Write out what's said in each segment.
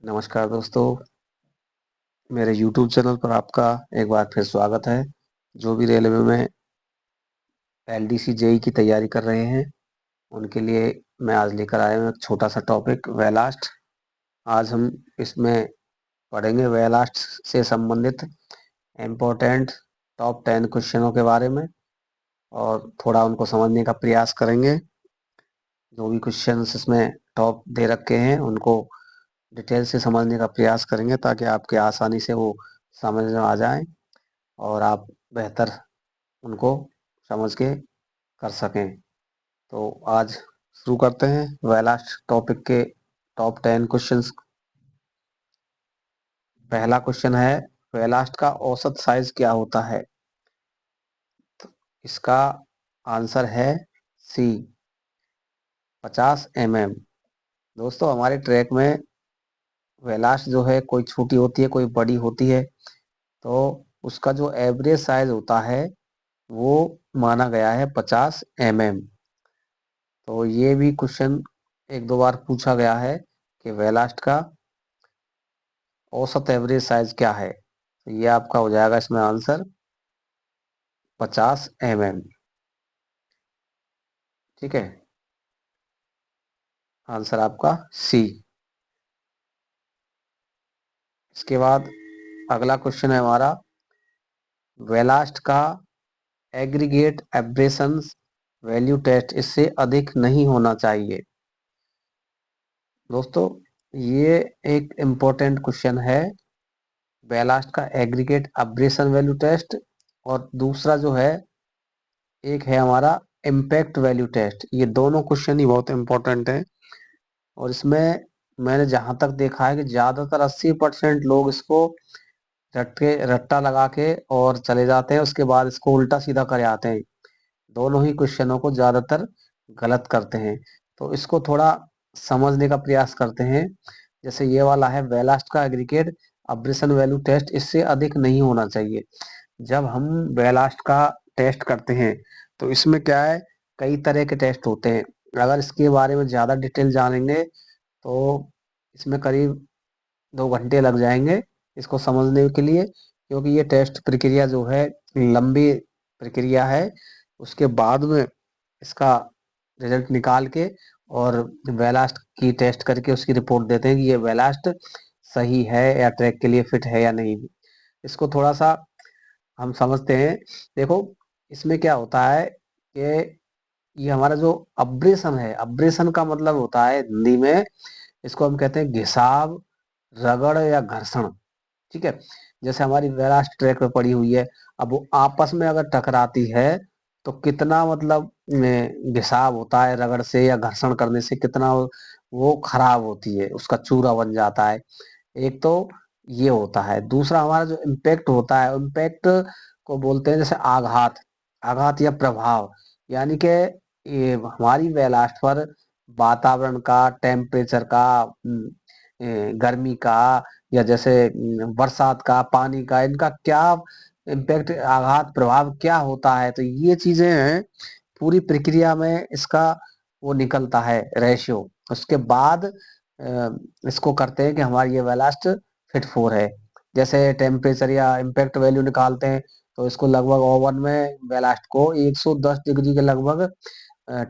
नमस्कार दोस्तों, मेरे YouTube चैनल पर आपका एक बार फिर स्वागत है। जो भी रेलवे में एलडीसी जेई की तैयारी कर रहे हैं उनके लिए मैं आज लेकर आया हूँ एक छोटा सा टॉपिक वेलास्ट। आज हम इसमें पढ़ेंगे वेलास्ट से संबंधित इम्पोर्टेंट टॉप 10 क्वेश्चनों के बारे में और थोड़ा उनको समझने का प्रयास करेंगे। जो भी क्वेश्चंस इसमें टॉप दे रखे हैं उनको डिटेल से समझने का प्रयास करेंगे ताकि आपके आसानी से वो समझ में आ जाए और आप बेहतर उनको समझ के कर सकें। तो आज शुरू करते हैं वेलास्ट टॉपिक के टॉप 10 क्वेश्चंस। पहला क्वेश्चन है, वेलास्ट का औसत साइज क्या होता है? तो इसका आंसर है सी, 50 mm। दोस्तों, हमारे ट्रैक में वेलास्ट जो है कोई छोटी होती है कोई बड़ी होती है, तो उसका जो एवरेज साइज होता है वो माना गया है 50 mm। तो ये भी क्वेश्चन एक दो बार पूछा गया है कि वेलास्ट का औसत एवरेज साइज क्या है। तो ये आपका हो जाएगा इसमें आंसर 50 mm। ठीक है, आंसर आपका सी। इसके बाद अगला क्वेश्चन है हमारा, वेलास्ट का एग्रीगेट एब्रेशन वैल्यू टेस्ट इससे अधिक नहीं होना चाहिए। दोस्तों, ये एक इम्पोर्टेंट क्वेश्चन है। वेलास्ट का एग्रीगेट एब्रेशन वैल्यू टेस्ट और दूसरा जो है एक है हमारा इम्पैक्ट वैल्यू टेस्ट। ये दोनों क्वेश्चन ही बहुत इंपॉर्टेंट है और इसमें मैंने जहां तक देखा है कि ज्यादातर 80% लोग इसको रट्टा लगा के और चले जाते हैं, उसके बाद इसको उल्टा सीधा कर आते हैं। दोनों ही क्वेश्चनों को ज्यादातर गलत करते हैं। तो इसको थोड़ा समझने का प्रयास करते हैं। जैसे ये वाला है, वेलास्ट का एग्रीगेट अब्रेशन वैल्यू टेस्ट इससे अधिक नहीं होना चाहिए। जब हम वेलास्ट का टेस्ट करते हैं तो इसमें क्या है, कई तरह के टेस्ट होते हैं। अगर इसके बारे में ज्यादा डिटेल जानेंगे तो इसमें करीब 2 घंटे लग जाएंगे इसको समझने के लिए, क्योंकि ये टेस्ट प्रक्रिया जो है लंबी प्रक्रिया है। उसके बाद में इसका रिजल्ट निकाल के और वेलास्ट की टेस्ट करके उसकी रिपोर्ट देते हैं कि ये वेलास्ट सही है या ट्रैक के लिए फिट है या नहीं। इसको थोड़ा सा हम समझते हैं। देखो, इसमें क्या होता है कि ये हमारा जो अब्रेशन है, अब्रेशन का मतलब होता है हिंदी में, इसको हम कहते हैं घिसाव, रगड़ या घर्षण। ठीक है, जैसे हमारी वेलास्ट ट्रैक पे पड़ी हुई है, अब वो आपस में अगर टकराती है तो कितना मतलब घिसाव होता है, रगड़ से या घर्षण करने से कितना वो खराब होती है, उसका चूरा बन जाता है। एक तो ये होता है। दूसरा हमारा जो इम्पैक्ट होता है, इम्पैक्ट को बोलते हैं जैसे आघात, आघात या प्रभाव। यानी कि ये हमारी वेलास्ट पर वातावरण का, टेम्परेचर का, गर्मी का या जैसे बरसात का, पानी का, इनका क्या इम्पैक्ट, आघात, प्रभाव क्या होता है। तो ये चीजें हैं, पूरी प्रक्रिया में इसका वो निकलता है रेशियो। उसके बाद इसको करते हैं कि हमारी ये वेलास्ट फिट फोर है। जैसे टेम्परेचर या इम्पैक्ट वैल्यू निकालते हैं तो इसको लगभग ओवन में वेलास्ट को 110 डिग्री के लगभग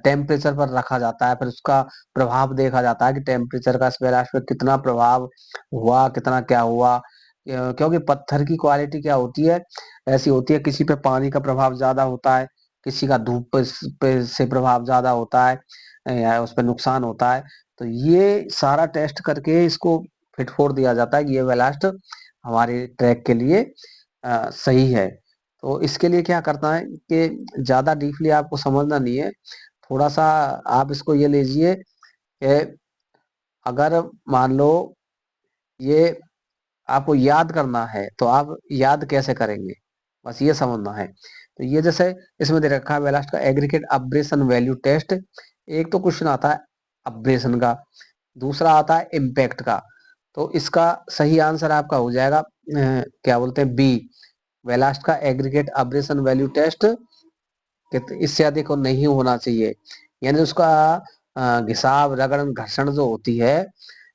टेम्परेचर पर रखा जाता है। फिर उसका प्रभाव देखा जाता है कि टेम्परेचर का इस वेलास्ट पे कितना प्रभाव हुआ, कितना क्या हुआ। क्योंकि पत्थर की क्वालिटी क्या होती है, ऐसी होती है, किसी पे पानी का प्रभाव ज्यादा होता है, किसी का धूप पे से प्रभाव ज्यादा होता है या उस पर नुकसान होता है। तो ये सारा टेस्ट करके इसको फिट फोर दिया जाता है कि ये वेलास्ट हमारे ट्रैक के लिए सही है। तो इसके लिए क्या करना है कि ज्यादा डीपली आपको समझना नहीं है, थोड़ा सा आप इसको ये लीजिए कि अगर मान लो ये आपको याद करना है तो आप याद कैसे करेंगे, बस ये समझना है। तो ये जैसे इसमें दे रखा है वेलास्ट का एग्रीगेट अब्रेशन वैल्यू टेस्ट। एक तो क्वेश्चन आता है अब्रेशन का, दूसरा आता है इम्पैक्ट का। तो इसका सही आंसर आपका हो जाएगा क्या बोलते हैं, बी, वेलास्ट का एग्रीगेट अब्रेशन वैल्यू टेस्ट इससे अधिक नहीं होना चाहिए। यानी उसका घिसाव, रगड़न, घर्षण जो होती है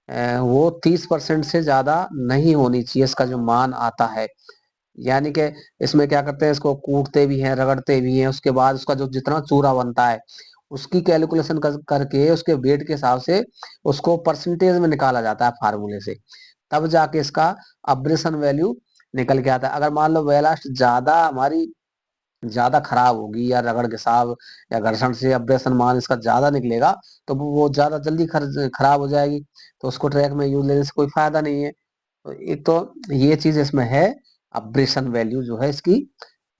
वो 30% से ज्यादा नहीं होनी चाहिए, इसका जो मान आता है। यानी कि इसमें क्या करते हैं, इसको कूटते भी हैं, रगड़ते भी हैं, उसके बाद उसका जो जितना चूरा बनता है उसकी कैलकुलेशन करके उसके वेट के हिसाब से उसको परसेंटेज में निकाला जाता है फार्मूले से, तब जाके इसका अब्रेशन वैल्यू निकल के आता है। अगर मान लो वेलास्ट ज्यादा हमारी ज्यादा खराब होगी या रगड़ घिसाव या घर्षण से अब्रेशन मान इसका ज्यादा निकलेगा, तो वो ज्यादा जल्दी खराब हो जाएगी, तो उसको ट्रैक में यूज लेने से कोई फायदा नहीं है। तो ये चीज इसमें है, अब्रेशन वैल्यू जो है इसकी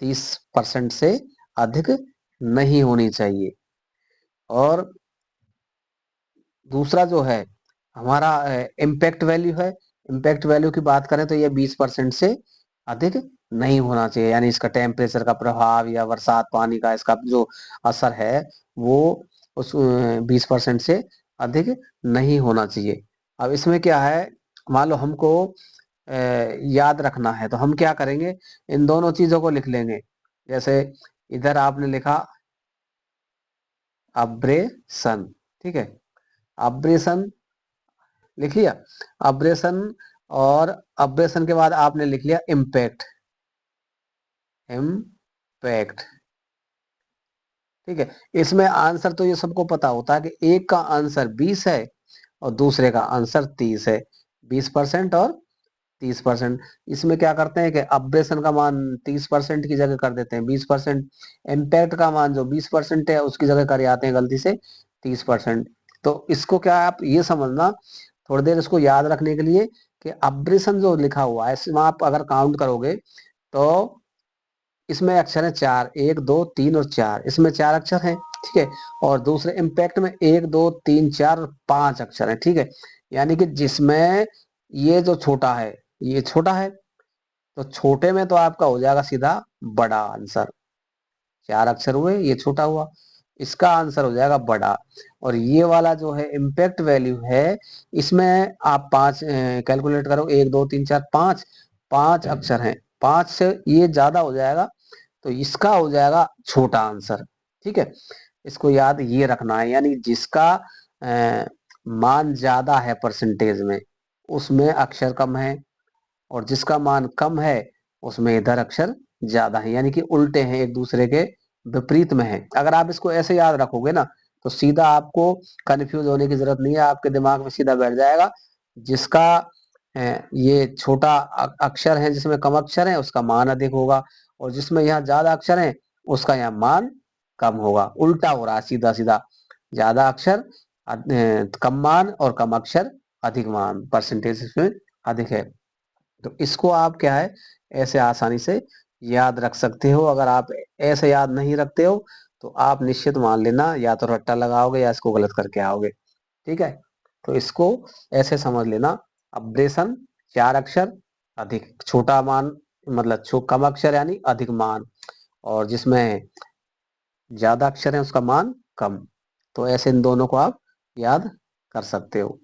30% से अधिक नहीं होनी चाहिए। और दूसरा जो है हमारा इम्पैक्ट वैल्यू है। इम्पैक्ट वैल्यू की बात करें तो ये 20% से अधिक नहीं होना चाहिए, यानी इसका टेम्परेचर का प्रभाव या बरसात पानी का इसका जो असर है वो उस 20% से अधिक नहीं होना चाहिए। अब इसमें क्या है, मान लो हमको याद रखना है तो हम क्या करेंगे, इन दोनों चीजों को लिख लेंगे। जैसे इधर आपने लिखा अब्रेशन, ठीक है, अब्रेशन लिख लिया, अब्रेशन, और अब्रेशन के बाद आपने लिख लिया इम्पैक्ट, इम्पैक्ट, ठीक है। इसमें आंसर तो ये सबको पता होता है कि एक का आंसर 20 है और दूसरे का आंसर 30 है, 20% और 30%। इसमें क्या करते हैं कि अब्रेशन का मान 30% की जगह कर देते हैं 20%, इम्पैक्ट का मान जो 20% है उसकी जगह कर आते हैं गलती से 30%। तो इसको क्या है, आप ये समझना थोड़ी देर इसको याद रखने के लिए कि अब्रेशन जो लिखा हुआ है इसमें आप अगर काउंट करोगे तो इसमें अक्षर है चार, 1 2 3 और 4, इसमें 4 अक्षर हैं, ठीक है। और दूसरे इम्पैक्ट में 1 2 3 4 5 अक्षर हैं, ठीक है। यानी कि जिसमें ये जो छोटा है ये छोटा है, तो छोटे में तो आपका हो जाएगा सीधा बड़ा आंसर, 4 अक्षर हुए ये छोटा हुआ, इसका आंसर हो जाएगा बड़ा। और ये वाला जो है इम्पैक्ट वैल्यू है, इसमें आप 5 कैलकुलेट करो, 1 2 3 4 5, 5 अक्षर हैं, 5 से ये ज्यादा हो जाएगा तो इसका हो जाएगा छोटा आंसर, ठीक है। इसको याद ये रखना है, यानी जिसका मान ज्यादा है परसेंटेज में उसमें अक्षर कम है, और जिसका मान कम है उसमें इधर अक्षर ज्यादा है, यानी कि उल्टे हैं, एक दूसरे के विपरीत में है। अगर आप इसको ऐसे याद रखोगे ना तो सीधा आपको कंफ्यूज होने की जरूरत नहीं है, आपके दिमाग में सीधा बैठ जाएगा। जिसका ये छोटा अक्षर है, जिसमें कम अक्षर है उसका मान अधिक होगा, और जिसमें यहाँ ज्यादा अक्षर है उसका यहाँ मान कम होगा। उल्टा हो रहा है सीधा सीधा, ज्यादा अक्षर कम मान और कम अक्षर अधिक मान, परसेंटेज इसमें अधिक है। तो इसको आप क्या है ऐसे आसानी से याद रख सकते हो। अगर आप ऐसे याद नहीं रखते हो तो आप निश्चित मान लेना या तो रट्टा लगाओगे या इसको गलत करके आओगे, ठीक है। तो इसको ऐसे समझ लेना, अब्रेशन 4 अक्षर, अधिक छोटा मान, मतलब कम अक्षर यानी अधिक मान, और जिसमें ज्यादा अक्षर है उसका मान कम। तो ऐसे इन दोनों को आप याद कर सकते हो,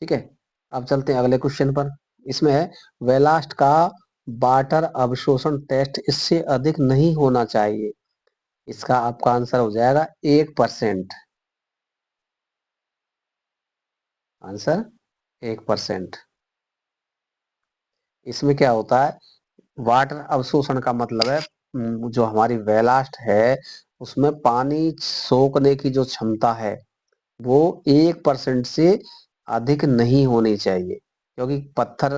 ठीक है। अब चलते हैं अगले क्वेश्चन पर। इसमें है वेलास्ट का वाटर अवशोषण टेस्ट इससे अधिक नहीं होना चाहिए। इसका आपका आंसर हो जाएगा 1%, आंसर 1%। इसमें क्या होता है, वाटर अवशोषण का मतलब है जो हमारी वेलास्ट है उसमें पानी सोखने की जो क्षमता है वो 1% से अधिक नहीं होनी चाहिए। क्योंकि पत्थर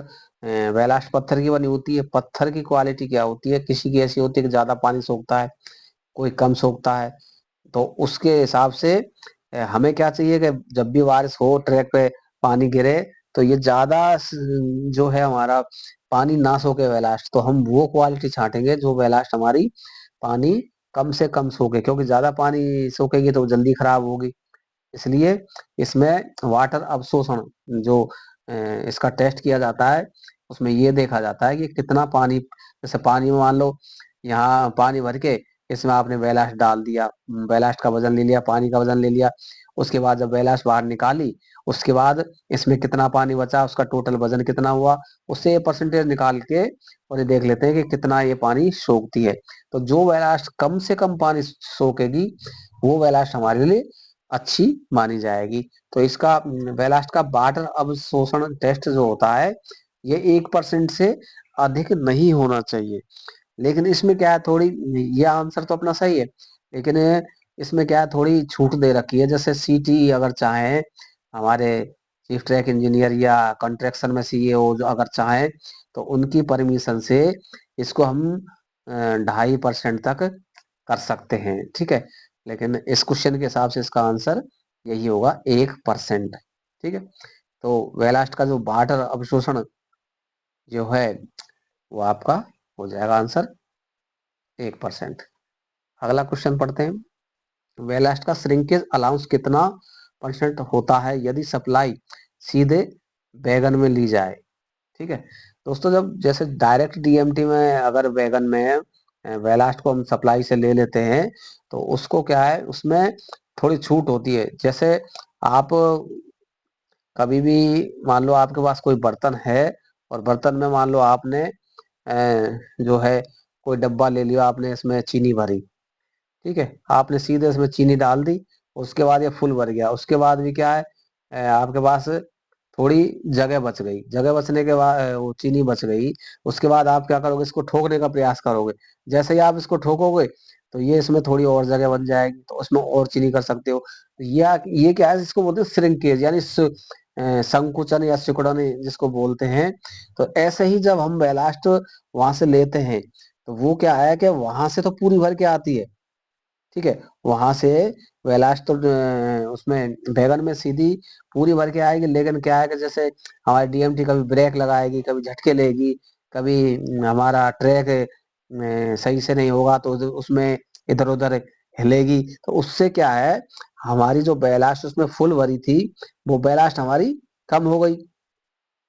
वेलास्ट पत्थर की बनी होती है, पत्थर की क्वालिटी क्या होती है, किसी की ऐसी होती है कि ज्यादा पानी सोखता है, कोई कम सोखता है। तो उसके हिसाब से हमें क्या चाहिए कि जब भी बारिश हो ट्रैक पे पानी गिरे तो ये ज्यादा जो है हमारा पानी ना सोखे वेलास्ट, तो हम वो क्वालिटी छांटेंगे जो वेलास्ट हमारी पानी कम से कम सोखे, क्योंकि ज्यादा पानी सोखेगी तो जल्दी खराब होगी। इसलिए इसमें वाटर अवशोषण जो इसका टेस्ट किया जाता है उसमें ये देखा जाता है कि कितना पानी, जैसे पानी में मान लो यहाँ पानी भर के इसमें आपने बैलास्ट डाल दिया, बैलास्ट का वजन ले लिया, पानी का वजन ले लिया, उसके बाद जब बैलास्ट बाहर निकाली उसके बाद इसमें कितना पानी बचा, उसका टोटल वजन कितना हुआ, उससे ये परसेंटेज निकाल के और ये देख लेते हैं कि कितना ये पानी सोखती है। तो जो बैलास्ट कम से कम पानी सोखेगी वो बैलास्ट हमारे लिए अच्छी मानी जाएगी। तो इसका बेलास्ट का वाटर अवशोषण टेस्ट जो होता है ये 1% से अधिक नहीं होना चाहिए। लेकिन इसमें क्या है, थोड़ी, ये आंसर तो अपना सही है, लेकिन इसमें क्या है, थोड़ी छूट दे रखी है। जैसे सीटी अगर चाहे, हमारे चीफ ट्रैक इंजीनियर या कंस्ट्रक्शन में सीईओ जो अगर चाहे, तो उनकी परमिशन से इसको हम 2.5% तक कर सकते हैं। ठीक है, लेकिन इस क्वेश्चन के हिसाब से इसका आंसर यही होगा, 1%। ठीक है, तो वेलास्ट का जो वाटर अवशोषण जो है वो आपका हो जाएगा आंसर 1%। अगला क्वेश्चन पढ़ते हैं। वेलास्ट का श्रिंकेज अलाउंस कितना परसेंट होता है यदि सप्लाई सीधे बैगन में ली जाए? ठीक है दोस्तों, जब जैसे डायरेक्ट डीएमटी में अगर बैगन में वेलास्ट को हम सप्लाई से ले लेते हैं, तो उसको क्या है, उसमें थोड़ी छूट होती है। जैसे आप कभी भी मान लो आपके पास कोई बर्तन है, और बर्तन में मान लो आपने जो है कोई डब्बा ले लिया, आपने इसमें चीनी भरी। ठीक है, आपने सीधे इसमें चीनी डाल दी, उसके बाद ये फुल भर गया, उसके बाद भी क्या है, आपके पास थोड़ी जगह बच गई। जगह बचने के बाद वो चीनी बच गई, उसके बाद आप क्या करोगे, इसको ठोकने का प्रयास करोगे। जैसे ही आप इसको ठोकोगे, तो ये इसमें थोड़ी और जगह बन जाएगी, तो उसमें और चीनी कर सकते हो। ये क्या है, इसको बोलते हैं श्रिंकेज, यानी संकुचन या सिकुड़न जिसको बोलते हैं। तो ऐसे ही जब हम बैलास्ट वहां से लेते हैं, तो वो क्या है कि वहां से तो पूरी भर के आती है। ठीक है, वहां से वेलास्ट तो उसमें बैगन में सीधी पूरी भर के आएगी। लेकिन क्या है कि जैसे हमारी डीएमटी कभी ब्रेक लगाएगी, कभी झटके लेगी, कभी हमारा ट्रैक सही से नहीं होगा, तो उसमें इधर उधर हिलेगी। तो उससे क्या है, हमारी जो बैलास्ट उसमें फुल भरी थी, वो बैलास्ट हमारी कम हो गई।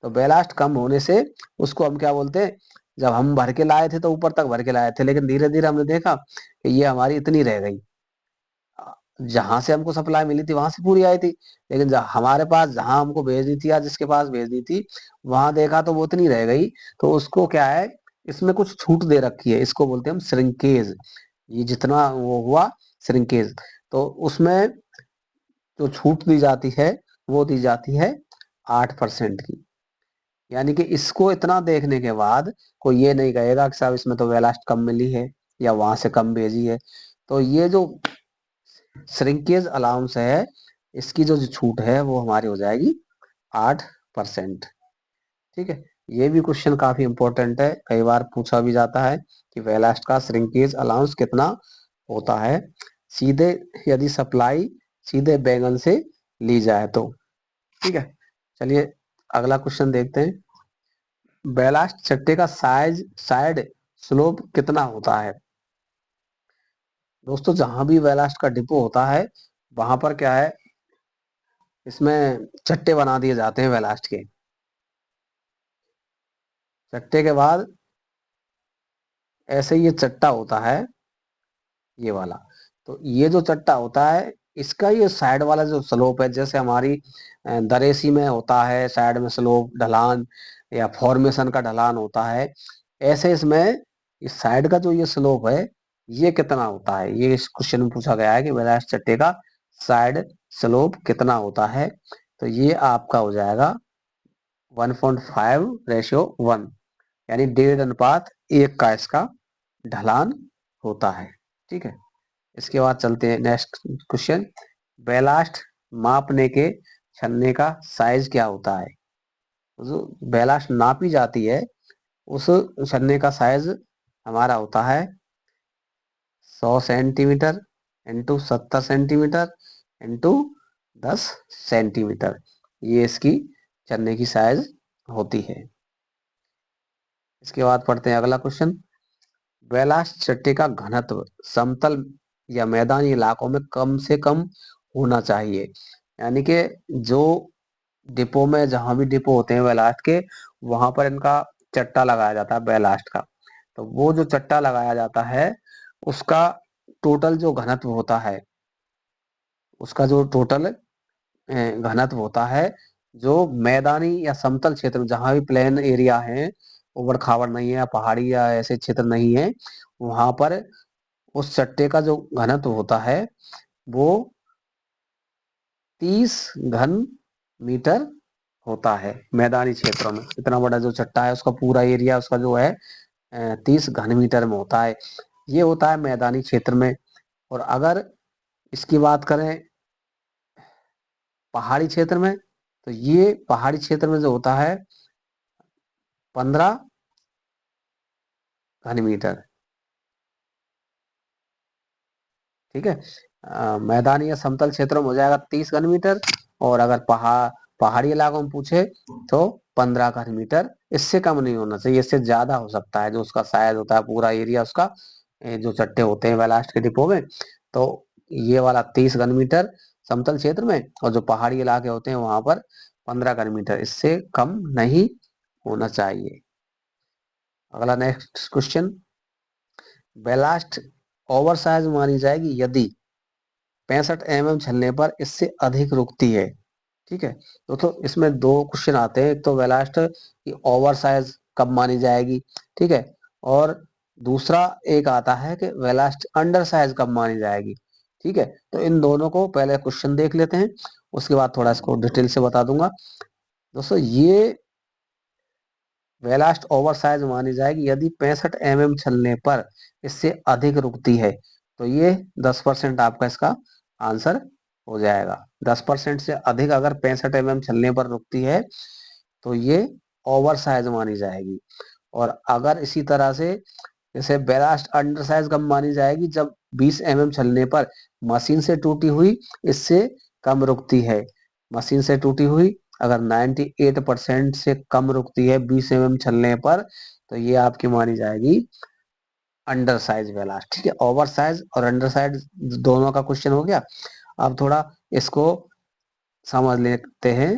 तो बैलास्ट कम होने से उसको हम क्या बोलते हैं, जब हम भर के लाए थे तो ऊपर तक भर के लाए थे, लेकिन धीरे धीरे हमने देखा कि ये हमारी इतनी रह गई। जहां से हमको सप्लाई मिली थी वहां से पूरी आई थी, लेकिन हमारे पास जहां हमको भेज दी थी या जिसके पास भेज दी थी, वहां देखा तो वो उतनी रह गई। तो उसको क्या है, इसमें कुछ छूट दे रखी है, इसको बोलते हैं हम श्रिंकेज। ये जितना वो हुआ श्रिंकेज, तो उसमें जो छूट दी जाती है वो दी जाती है 8% की। यानी कि इसको इतना देखने के बाद कोई ये नहीं कहेगा कि साहब इसमें तो वेलास्ट कम मिली है या वहां से कम भेजी है। तो ये जो श्रिंकेज अलाउंस है, इसकी जो छूट है वो हमारी हो जाएगी 8%। ठीक है, ये भी क्वेश्चन काफी इंपॉर्टेंट है, कई बार पूछा भी जाता है कि वेलास्ट का श्रिंकेज अलाउंस कितना होता है सीधे, यदि सप्लाई सीधे बैगन से ली जाए तो। ठीक है, चलिए अगला क्वेश्चन देखते हैं। बेलास्ट चट्टे का साइड स्लोप कितना होता है? दोस्तों, जहां भी बेलास्ट का डिपो होता है, वहां पर क्या है, इसमें चट्टे बना दिए जाते हैं बेलास्ट के। चट्टे के बाद ऐसे ही ये चट्टा होता है, ये वाला। तो ये जो चट्टा होता है, इसका ये साइड वाला जो स्लोप है, जैसे हमारी दरेसी में होता है साइड में स्लोप ढलान, या फॉर्मेशन का ढलान होता है, ऐसे इसमें इस साइड का जो ये स्लोप है, ये कितना होता है, ये इस क्वेश्चन में पूछा गया है कि बेलास्ट चट्टे का साइड स्लोप कितना होता है। तो ये आपका हो जाएगा 1.5:1, यानी 1.5:1 का इसका ढलान होता है। ठीक है, इसके बाद चलते हैं नेक्स्ट क्वेश्चन। बेलास्ट मापने के छन्ने का साइज क्या होता है? जो बेलास्ट नापी जाती है, उस छन्ने का साइज हमारा होता है 100 centimetre into 70 centimetre into 10 centimetre. ये इसकी छन्ने की साइज होती है। इसके बाद पढ़ते हैं अगला क्वेश्चन। बेलास्ट चट्टे का घनत्व समतल या मैदानी इलाकों में कम से कम होना चाहिए। यानी कि जो डिपो में, जहां भी डिपो होते हैं बेलास्ट के, वहां पर इनका चट्टा लगाया जाता है बेलास्ट का। तो वो जो चट्टा लगाया जाता है, उसका टोटल जो घनत्व होता है, उसका जो टोटल घनत्व होता है, जो मैदानी या समतल क्षेत्र, जहां भी प्लेन एरिया है, उबड़ खाबड़ नहीं है या पहाड़ी या ऐसे क्षेत्र नहीं है, वहां पर उस चट्टे का जो घनत्व होता है वो 30 घन मीटर होता है मैदानी क्षेत्रों में। इतना बड़ा जो चट्टा है उसका पूरा एरिया उसका जो है 30 घन मीटर में होता है। ये होता है मैदानी क्षेत्र में। और अगर इसकी बात करें पहाड़ी क्षेत्र में, तो ये पहाड़ी क्षेत्र में जो होता है 15 घन मीटर। ठीक है। मैदानी या समतल क्षेत्रों में हो जाएगा 30 घन मीटर, और अगर पहाड़ी इलाकों में पूछे तो 15 घन मीटर। इससे कम नहीं होना चाहिए, इससे ज्यादा हो सकता है जो उसका साइज होता है पूरा एरिया उसका, जो चट्टे होते हैं बैलास्ट के डिपो में। तो ये वाला 30 घन मीटर समतल क्षेत्र में, और जो पहाड़ी इलाके होते हैं वहां पर 15 घन मीटर, इससे कम नहीं होना चाहिए। अगला next question, ballast over size मानी जाएगी यदि 65 mm छलने पर इससे अधिक रुकती है। ठीक है। तो इसमें दो क्वेश्चन आते हैं, एक तो बैलास्ट की ओवर साइज कब मानी जाएगी, ठीक है, और दूसरा एक आता है कि बैलास्ट अंडर साइज कब मानी जाएगी। ठीक है। तो इन दोनों को पहले क्वेश्चन देख लेते हैं, उसके बाद थोड़ा इसको डिटेल से बता दूंगा। दोस्तों ये बैलास्ट ओवर साइज मानी जाएगी यदि 65 mm छलने पर इससे अधिक रुकती है। तो ये 10% आपका इसका आंसर हो जाएगा। 10% से अधिक अगर 65 mm छलने पर रुकती है तो ये ओवर साइज मानी जाएगी। और अगर इसी तरह से जैसे बैलास्ट अंडर साइज कब मानी जाएगी, जब 20 mm छलने पर मशीन से टूटी हुई इससे कम रुकती है। मशीन से टूटी हुई अगर 98% से कम रुकती है 20 mm छलने पर, तो ये आपकी मानी जाएगी अंडर साइज बैलास्ट। ठीक है। ओवर साइज और अंडर साइज दोनों का क्वेश्चन हो गया। अब थोड़ा इसको समझ लेते हैं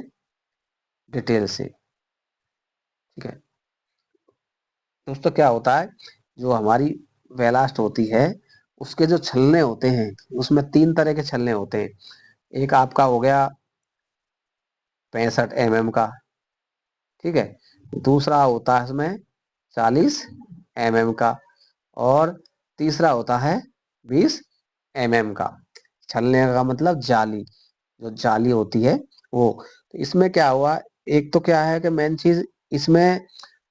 डिटेल से। ठीक है दोस्तों, क्या होता है जो हमारी बैलास्ट होती है उसके जो छलने होते हैं उसमें 3 तरह के छलने होते हैं। एक आपका हो गया 65 mm का, ठीक है, दूसरा होता है इसमें 40 mm का, और तीसरा होता है 20 mm का। छलने का मतलब जाली, जो जाली होती है वो। तो इसमें क्या हुआ, एक तो क्या है कि मेन चीज इसमें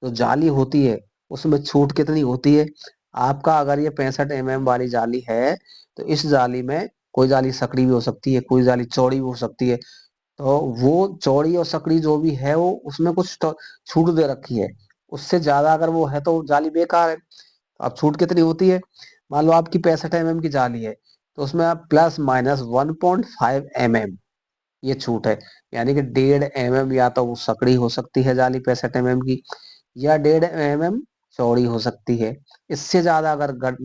जो जाली होती है उसमें छूट कितनी होती है। आपका अगर ये 65 mm वाली जाली है तो इस जाली में कोई जाली सकड़ी भी हो सकती है, कोई जाली चौड़ी भी हो सकती है। तो वो चौड़ी और सकड़ी जो भी है वो उसमें कुछ तो छूट दे रखी है। उससे ज्यादा अगर वो है तो जाली बेकार है। तो अब छूट कितनी होती है, मान लो आपकी 65 mm की जाली है तो उसमें आप प्लस माइनस 1.5 mm ये छूट है। यानी कि 1.5 mm या तो वो सकड़ी हो सकती है जाली 65 mm की, या 1.5 mm चौड़ी हो सकती है। इससे ज्यादा अगर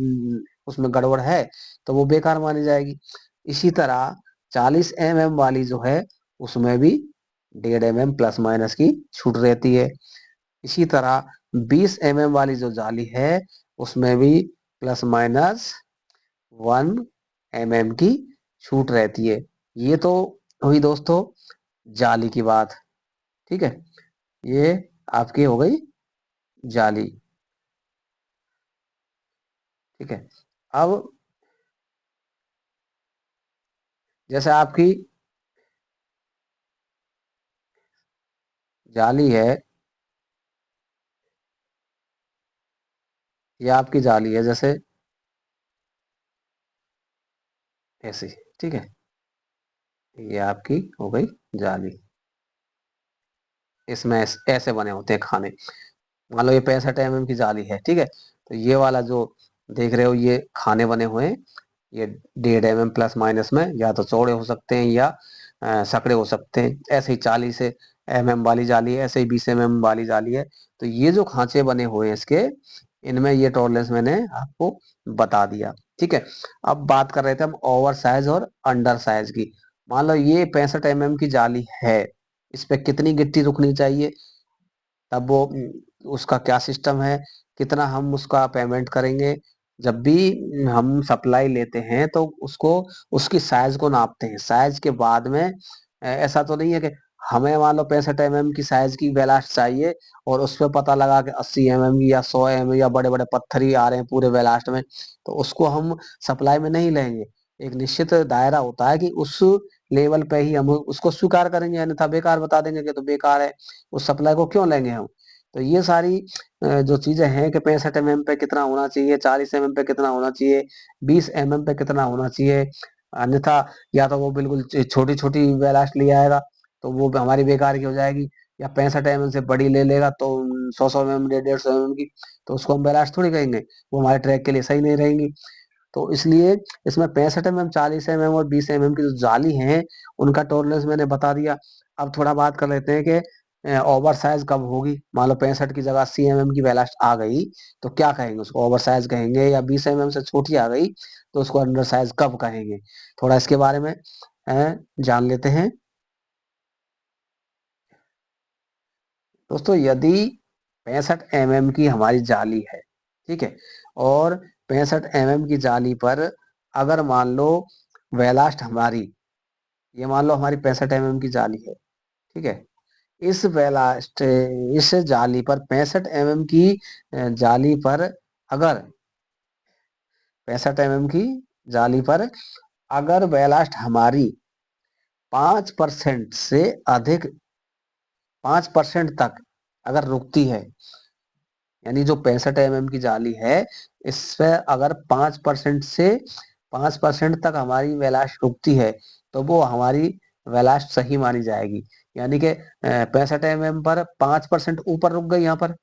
उसमें गड़बड़ है तो वो बेकार मानी जाएगी। इसी तरह 40 mm वाली जो है उसमें भी 1.5 mm प्लस माइनस की छूट रहती है। इसी तरह 20 mm वाली जो जाली है उसमें भी प्लस माइनस 1 mm की छूट रहती है। ये तो हुई दोस्तों जाली की बात। ठीक है, ये आपकी हो गई जाली। ठीक है। अब जैसे आपकी जाली है, ये आपकी जाली है जैसे ऐसी। ठीक है, ये आपकी हो गई जाली। इसमें ऐसे बने होते हैं खाने। मान लो ये 65 mm की जाली है, ठीक है, तो ये वाला जो देख रहे हो ये खाने बने हुए हैं। ये 1.5 mm प्लस माइनस में या तो चौड़े हो सकते हैं या सकड़े हो सकते हैं। ऐसे ही 40 mm वाली जाली है, ऐसे ही 20 mm वाली जाली है। तो ये जो खांचे बने हुए हैं इसके, इनमें ये टॉलरेंस मैंने आपको बता दिया। ठीक है। अब बात कर रहे थे हम ओवर साइज और अंडर साइज की। मान लो ये 65 mm की जाली है, इस पे कितनी गिट्टी रुकनी चाहिए, तब वो उसका क्या सिस्टम है, कितना हम उसका पेमेंट करेंगे। जब भी हम सप्लाई लेते हैं तो उसको उसकी साइज को नापते हैं। साइज के बाद में ऐसा तो नहीं है कि हमें मान लो 65 mm की साइज की बैलास्ट चाहिए और उस पर पता लगा कि 80 mm या 100 mm या बड़े बड़े पत्थर ही आ रहे हैं पूरे बैलास्ट में, तो उसको हम सप्लाई में नहीं लेंगे। एक निश्चित दायरा होता है कि उस लेवल पे ही हम उसको स्वीकार करेंगे, अन्यथा बेकार बता देंगे कि तो बेकार है, उस सप्लाई को क्यों लेंगे हम। तो ये सारी जो चीजें हैं कि 65 mm पे कितना होना चाहिए, 40 mm पे कितना होना चाहिए, 20 mm पे कितना होना चाहिए, अन्यथा या तो वो बिल्कुल छोटी छोटी बैलास्ट ले आएगा तो वो हमारी बेकार की हो जाएगी, या 65 mm से बड़ी ले लेगा तो 100 100 mm 150 mm की, तो उसको हम बैलास्ट थोड़ी कहेंगे, वो हमारे ट्रैक के लिए सही नहीं रहेंगी। तो इसलिए इसमें 65 mm, 40 mm और 20 mm की जो जाली हैं उनका टॉलरेंस मैंने बता दिया। अब थोड़ा बात कर लेते हैं कि ओवर साइज कब होगी। मान लो 65 की जगह 80 mm की बैलास्ट आ गई तो क्या कहेंगे, उसको ओवर साइज कहेंगे, या 20 mm से छोटी आ गई तो उसको अंडर साइज कब कहेंगे। थोड़ा इसके बारे में जान लेते हैं। दोस्तों यदि 65 mm की हमारी जाली है, ठीक है, और 65 mm की जाली पर अगर मान लो बैलास्ट हमारी, ये मान लो हमारी 65 mm की जाली है, ठीक है, इस बैलास्ट इस जाली पर 65 mm की जाली पर अगर 65 mm की जाली पर अगर बैलास्ट हमारी 5% से अधिक, 5% तक अगर रुकती है, यानी जो 65 mm की जाली है इससे अगर 5% से 5% तक हमारी बैलास्ट रुकती है तो वो हमारी बैलास्ट सही मानी जाएगी। यानी कि 65 mm पर 5% ऊपर रुक गई यहाँ पर,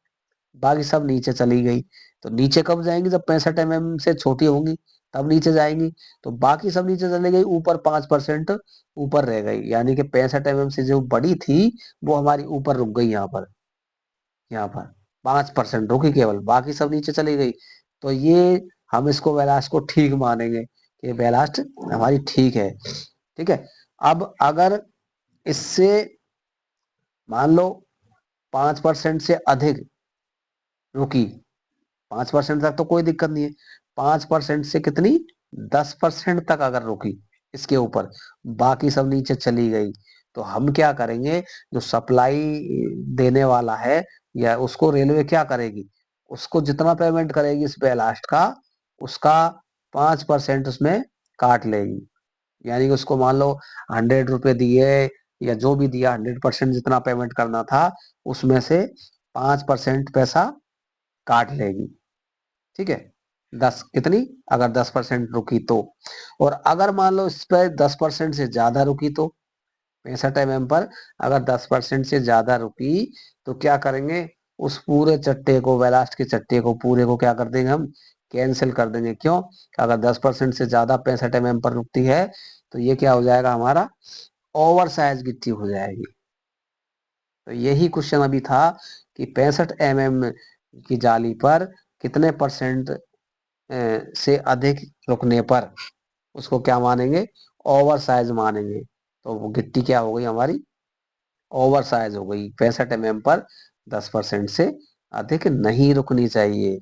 बाकी सब नीचे चली गई। तो नीचे कब जाएंगी, जब 65 mm से छोटी होंगी तब नीचे जाएंगी। तो बाकी सब नीचे चली गई, ऊपर 5% ऊपर रह गई, यानी कि 65 mm से जो बड़ी थी वो हमारी ऊपर रुक गई यहाँ पर, यहाँ पर 5% रुकी केवल, बाकी सब नीचे चली गई। तो ये हम इसको बैलास्ट को ठीक मानेंगे कि बैलास्ट हमारी ठीक है, ठीक है। अब अगर इससे मान लो 5% से अधिक रुकी, 5% तक तो कोई दिक्कत नहीं है, 5% से कितनी, 10% तक अगर रुकी इसके ऊपर, बाकी सब नीचे चली गई, तो हम क्या करेंगे, जो सप्लाई देने वाला है या उसको रेलवे क्या करेगी, उसको जितना पेमेंट करेगी इस बैलास्ट का, उसका 5% उसमें काट लेगी। यानी कि उसको मान लो 100 रुपए दिए या जो भी दिया, 100% जितना पेमेंट करना था उसमें से 5% पैसा काट लेगी, ठीक है। 10 कितनी, अगर 10% रुकी तो, और अगर मान लो इस पर 10% से ज्यादा रुकी तो, 65 mm पर अगर 10% से ज्यादा रुकी तो क्या करेंगे, उस पूरे चट्टे को, बैलास्ट के चट्टे को पूरे को क्या कर देंगे हम, कैंसिल कर देंगे। क्यों, अगर 10% से ज्यादा 65 mm पर रुकती है तो ये क्या हो जाएगा, हमारा ओवर साइज गिट्टी हो जाएगी। तो यही क्वेश्चन अभी था कि 65 mm की जाली पर कितने परसेंट से अधिक रुकने पर उसको क्या मानेंगे, ओवर साइज मानेंगे। तो वो गिट्टी क्या हो गई हमारी, ओवर साइज हो गई। 65 mm पर 10% से अधिक नहीं रुकनी चाहिए,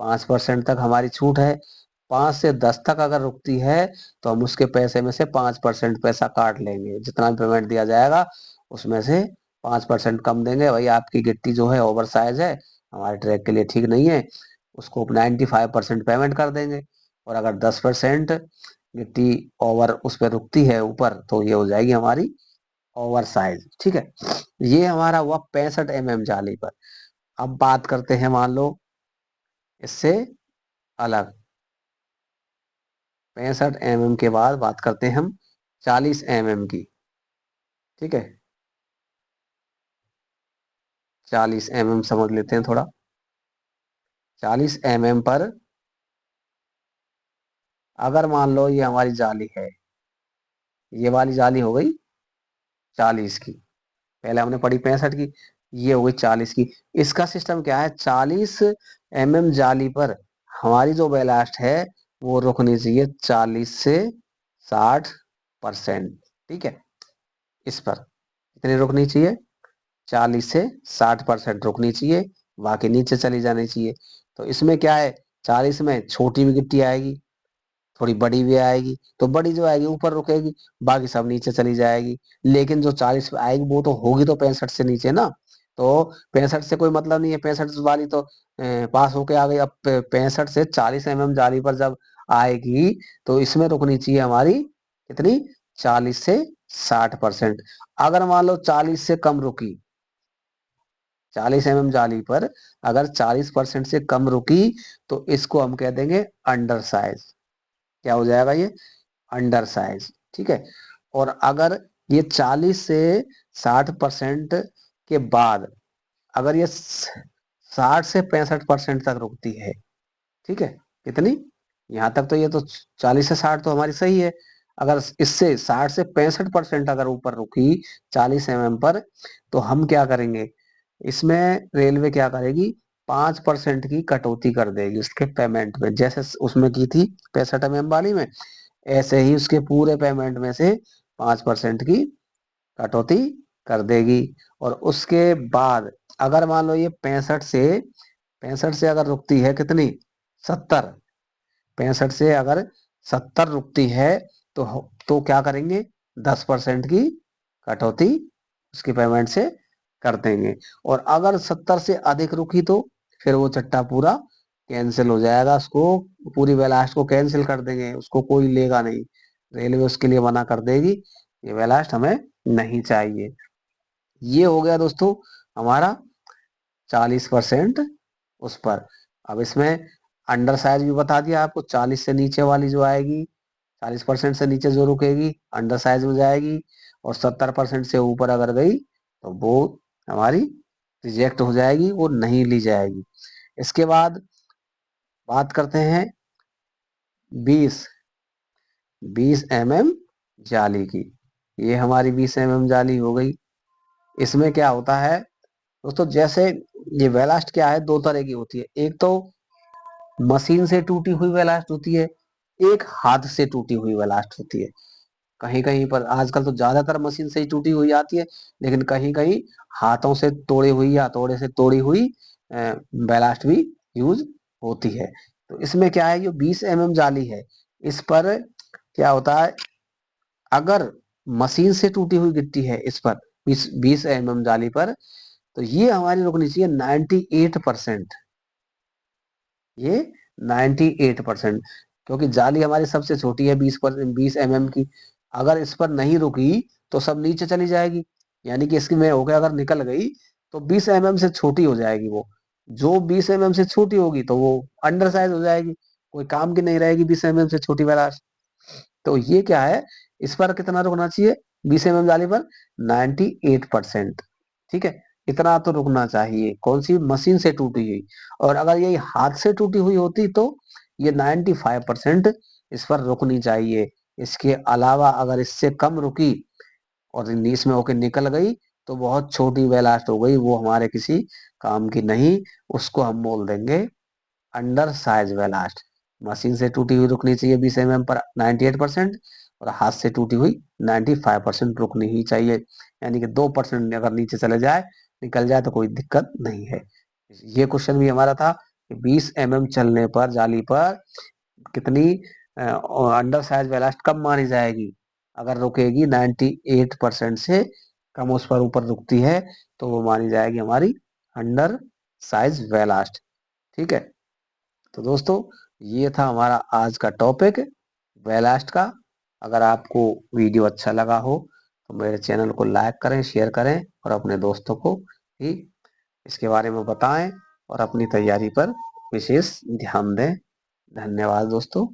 5% तक हमारी छूट है, 5 से 10 तक अगर रुकती है तो हम उसके पैसे में से 5% पैसा काट लेंगे, जितना भी पेमेंट दिया जाएगा उसमें से 5% कम देंगे। भाई आपकी गिट्टी जो है ओवर साइज है, हमारे ट्रैक के लिए ठीक नहीं है, उसको 95% पेमेंट कर देंगे। और अगर 10% गिट्टी ओवर उस पर रुकती है ऊपर तो ये हो जाएगी हमारी ओवर साइज, ठीक है। ये हमारा हुआ 65 mm जाली पर। अब बात करते हैं मान लो इससे अलग, 65 mm के बाद बात करते हैं हम 40 mm की, ठीक है। 40 mm समझ लेते हैं थोड़ा। 40 mm पर अगर मान लो ये हमारी जाली है, ये वाली जाली हो गई 40 की, पहले हमने पढ़ी 65 की, ये हो गई 40 की। इसका सिस्टम क्या है, 40 mm जाली पर हमारी जो बैलास्ट है वो रुकनी चाहिए 40 से 60%, ठीक है। इस पर कितनी रुकनी चाहिए, 40 से 60% रुकनी चाहिए, बाकी नीचे चली जानी चाहिए। तो इसमें क्या है, 40 में छोटी भी गिट्टी आएगी, थोड़ी बड़ी भी आएगी, तो बड़ी जो आएगी ऊपर रुकेगी, बाकी सब नीचे चली जाएगी। लेकिन जो 40 पे आएगी वो तो होगी तो 65 से नीचे ना, तो 65 से कोई मतलब नहीं है, 65 वाली तो पास होके आ गई। अब 65 से 40 mm जाली पर जब आएगी तो इसमें रुकनी चाहिए हमारी कितनी, 40 से 60%। अगर मान लो 40 से कम रुकी, 40 जाली पर अगर 40% से कम रुकी तो इसको हम कह देंगे अंडर साइज। क्या हो जाएगा ये? Under size. ठीक है। और अगर ये 40 से 60% के बाद अगर ये 60 से 65% तक रुकती है, ठीक है, कितनी, यहां तक तो ये तो 40 से 60 तो हमारी सही है। अगर इससे 60 से 65% अगर ऊपर रुकी 40 पर, तो हम क्या करेंगे, इसमें रेलवे क्या करेगी, 5% की कटौती कर देगी उसके पेमेंट में, जैसे उसमें की थी 65 वाली में, ऐसे ही उसके पूरे पेमेंट में से 5% की कटौती कर देगी। और उसके बाद अगर मान लो ये 65 से अगर रुकती है कितनी, 70, 65 से अगर 70 रुकती है तो क्या करेंगे, 10% की कटौती उसकी पेमेंट से कर देंगे। और अगर 70 से अधिक रुकी तो फिर वो चट्टा पूरा कैंसिल हो जाएगा, उसको पूरी बैलास्ट को कैंसिल कर देंगे, उसको कोई लेगा नहीं, रेलवे उसके लिए मना कर देगी, ये बैलास्ट हमें नहीं चाहिए। ये हो गया दोस्तों हमारा 40% उस पर। अब इसमें अंडर साइज भी बता दिया आपको, 40 से नीचे वाली जो आएगी, 40% से नीचे जो रुकेगी अंडर साइज में जाएगी, और 70% से ऊपर अगर गई तो वो हमारी रिजेक्ट हो जाएगी, वो नहीं ली जाएगी। इसके बाद बात करते हैं 20 20 जाली की। ये हमारी 20 जाली हो गई। इसमें क्या होता है दोस्तों, जैसे ये बैलास्ट क्या है, दो तरह की होती है, एक तो मशीन से टूटी हुई बैलास्ट होती है, एक हाथ से टूटी हुई बैलास्ट होती है। कहीं कहीं पर आजकल तो ज्यादातर मशीन से ही टूटी हुई आती है, लेकिन कहीं कहीं हाथों से तोड़ी हुई या हथौड़े से तोड़ी हुई बैलास्ट भी यूज होती है। तो इसमें क्या है, जो 20 जाली है, इस पर क्या होता है, अगर मशीन से टूटी हुई गिट्टी है इस पर 20 जाली पर, तो ये हमारी रुकनी चाहिए 98%। ये 98%, क्योंकि जाली हमारी सबसे छोटी है 20 की। अगर इस पर नहीं रुकी तो सब नीचे चली जाएगी, यानी कि इसकी में हो गया अगर निकल गई तो 20 से छोटी हो जाएगी वो। जो 20 से छोटी होगी तो वो अंडर साइज हो जाएगी, कोई काम की नहीं रहेगी 20 से छोटी वाला। तो ये क्या है, इस पर कितना रुकना चाहिए, 20 जाली पर 98%। ठीक है, इतना तो रुकना चाहिए, कौन सी, मशीन से टूटी हुई। और अगर ये हाथ से टूटी हुई होती तो ये 95% इस पर रुकनी चाहिए। इसके अलावा अगर इससे कम रुकी और इंग्लिश में होकर निकल गई तो बहुत छोटी बैलास्ट हो गई, वो हमारे किसी काम की नहीं, उसको हम बोल देंगे अंडर साइज बैलास्ट। मशीन से टूटी हुई रुकनी चाहिए 20 पर 98%, और हाथ से टूटी हुई 95% रुकनी ही चाहिए, यानी कि 2% अगर नीचे चले जाए, निकल जाए तो कोई दिक्कत नहीं है। ये क्वेश्चन भी हमारा था कि 20 चलने पर जाली पर कितनी अंडर साइज बैलास्ट कब मानी जाएगी, अगर रुकेगी 98% से कम, उस पर ऊपर रुकती है तो वो मानी जाएगी हमारी अंडर साइज बैलास्ट। ठीक है। तो दोस्तों ये था हमारा आज का टॉपिक बैलास्ट का। अगर आपको वीडियो अच्छा लगा हो तो मेरे चैनल को लाइक करें, शेयर करें, और अपने दोस्तों को भी इसके बारे में बताएं, और अपनी तैयारी पर विशेष ध्यान दें। धन्यवाद दोस्तों।